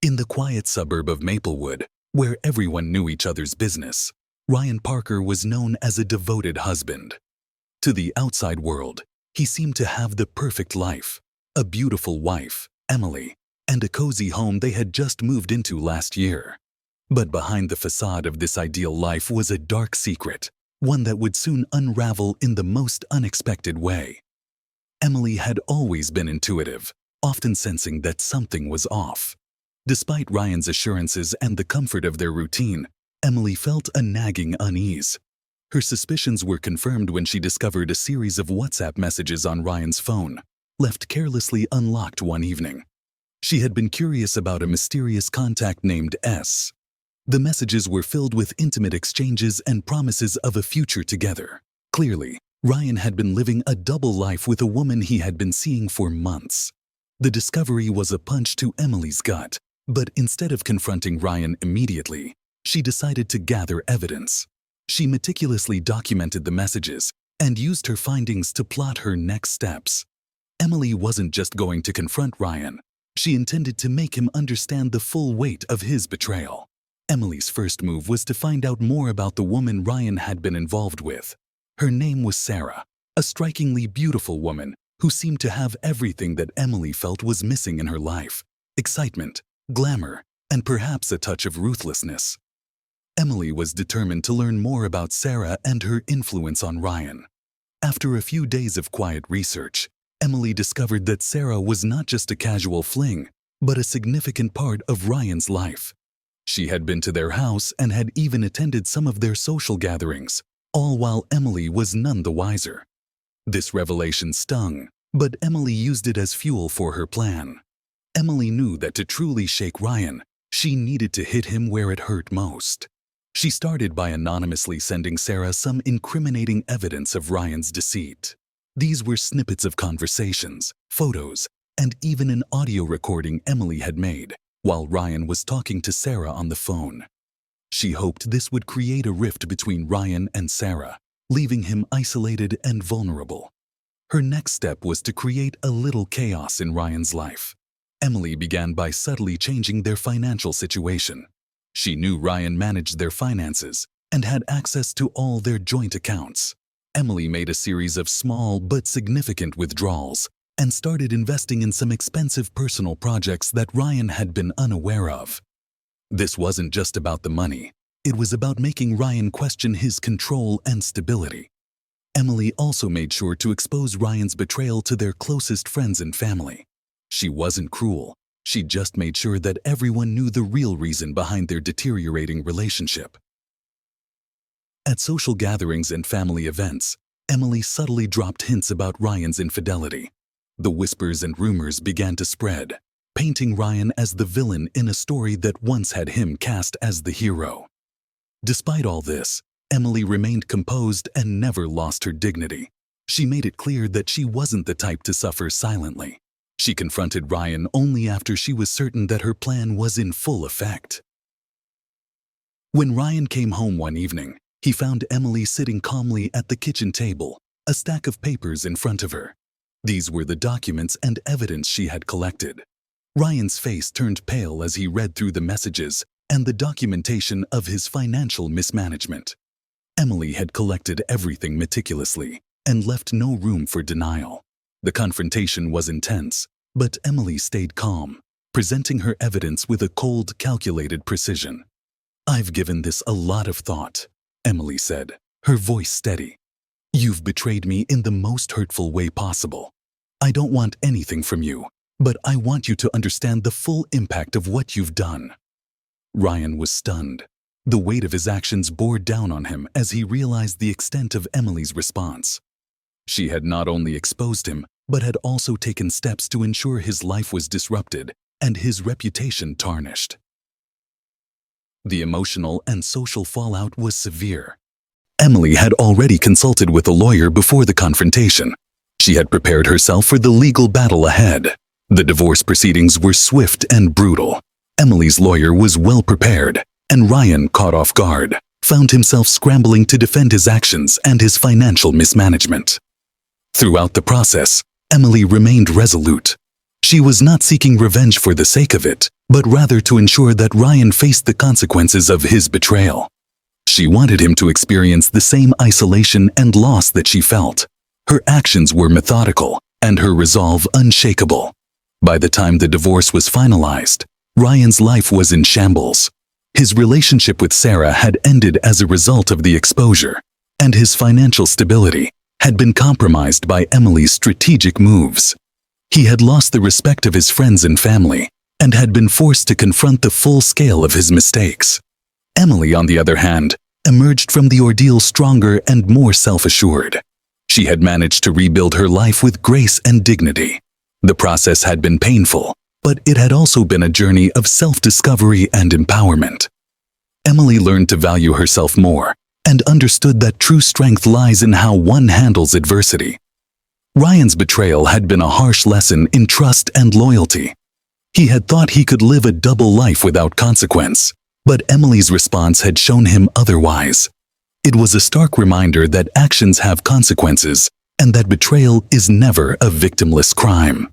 In the quiet suburb of Maplewood, where everyone knew each other's business, Ryan Parker was known as a devoted husband. To the outside world, he seemed to have the perfect life, a beautiful wife, Emily, and a cozy home they had just moved into last year. But behind the facade of this ideal life was a dark secret, one that would soon unravel in the most unexpected way. Emily had always been intuitive, often sensing that something was off. Despite Ryan's assurances and the comfort of their routine, Emily felt a nagging unease. Her suspicions were confirmed when she discovered a series of WhatsApp messages on Ryan's phone, left carelessly unlocked one evening. She had been curious about a mysterious contact named S. The messages were filled with intimate exchanges and promises of a future together. Clearly, Ryan had been living a double life with a woman he had been seeing for months. The discovery was a punch to Emily's gut, but instead of confronting Ryan immediately, she decided to gather evidence. She meticulously documented the messages and used her findings to plot her next steps. Emily wasn't just going to confront Ryan. She intended to make him understand the full weight of his betrayal. Emily's first move was to find out more about the woman Ryan had been involved with. Her name was Sarah, a strikingly beautiful woman who seemed to have everything that Emily felt was missing in her life: excitement, glamour, and perhaps a touch of ruthlessness. Emily was determined to learn more about Sarah and her influence on Ryan. After a few days of quiet research, Emily discovered that Sarah was not just a casual fling, but a significant part of Ryan's life. She had been to their house and had even attended some of their social gatherings, all while Emily was none the wiser. This revelation stung, but Emily used it as fuel for her plan. Emily knew that to truly shake Ryan, she needed to hit him where it hurt most. She started by anonymously sending Sarah some incriminating evidence of Ryan's deceit. These were snippets of conversations, photos, and even an audio recording Emily had made while Ryan was talking to Sarah on the phone. She hoped this would create a rift between Ryan and Sarah, leaving him isolated and vulnerable. Her next step was to create a little chaos in Ryan's life. Emily began by subtly changing their financial situation. She knew Ryan managed their finances and had access to all their joint accounts. Emily made a series of small but significant withdrawals and started investing in some expensive personal projects that Ryan had been unaware of. This wasn't just about the money. It was about making Ryan question his control and stability. Emily also made sure to expose Ryan's betrayal to their closest friends and family. She wasn't cruel. She just made sure that everyone knew the real reason behind their deteriorating relationship. At social gatherings and family events, Emily subtly dropped hints about Ryan's infidelity. The whispers and rumors began to spread, painting Ryan as the villain in a story that once had him cast as the hero. Despite all this, Emily remained composed and never lost her dignity. She made it clear that she wasn't the type to suffer silently. She confronted Ryan only after she was certain that her plan was in full effect. When Ryan came home one evening, he found Emily sitting calmly at the kitchen table, a stack of papers in front of her. These were the documents and evidence she had collected. Ryan's face turned pale as he read through the messages and the documentation of his financial mismanagement. Emily had collected everything meticulously and left no room for denial. The confrontation was intense, but Emily stayed calm, presenting her evidence with a cold, calculated precision. "I've given this a lot of thought," Emily said, her voice steady. "You've betrayed me in the most hurtful way possible. I don't want anything from you, but I want you to understand the full impact of what you've done." Ryan was stunned. The weight of his actions bore down on him as he realized the extent of Emily's response. She had not only exposed him, but had also taken steps to ensure his life was disrupted and his reputation tarnished. The emotional and social fallout was severe. Emily had already consulted with a lawyer before the confrontation. She had prepared herself for the legal battle ahead. The divorce proceedings were swift and brutal. Emily's lawyer was well prepared, and Ryan, caught off guard, found himself scrambling to defend his actions and his financial mismanagement. Throughout the process, Emily remained resolute. She was not seeking revenge for the sake of it. but rather to ensure that Ryan faced the consequences of his betrayal. She wanted him to experience the same isolation and loss that she felt. Her actions were methodical, and her resolve unshakable. By the time the divorce was finalized, Ryan's life was in shambles. His relationship with Sarah had ended as a result of the exposure, and his financial stability had been compromised by Emily's strategic moves. He had lost the respect of his friends and family, and had been forced to confront the full scale of his mistakes. Emily, on the other hand, emerged from the ordeal stronger and more self-assured. She had managed to rebuild her life with grace and dignity. The process had been painful, but it had also been a journey of self-discovery and empowerment. Emily learned to value herself more and understood that true strength lies in how one handles adversity. Ryan's betrayal had been a harsh lesson in trust and loyalty. He had thought he could live a double life without consequence, but Emily's response had shown him otherwise. It was a stark reminder that actions have consequences and that betrayal is never a victimless crime.